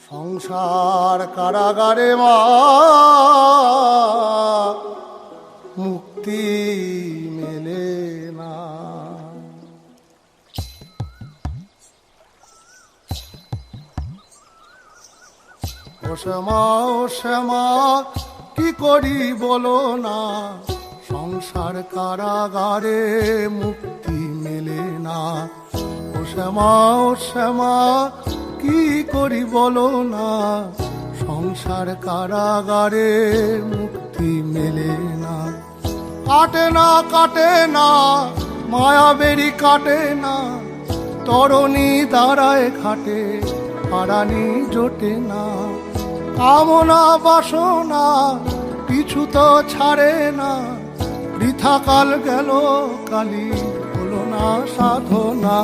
সংসার কারাগারে মা মুক্তি মেলে না। ও শ্যামা কি করি বলো না, সংসার কারাগারে মুক্তি মেলে না। ও শ্যামা কি করি বলো না, সংসার কারাগারে মুক্তি মেলে না। কাটে না মায়াবেরি কাটে না, তরণী দাঁড়ায় ঘাটে পারানি জোটে না। কামনা বাসনা কিছু তো ছাড়ে না, বৃথা কাল গেল কালি হলো না সাধনা।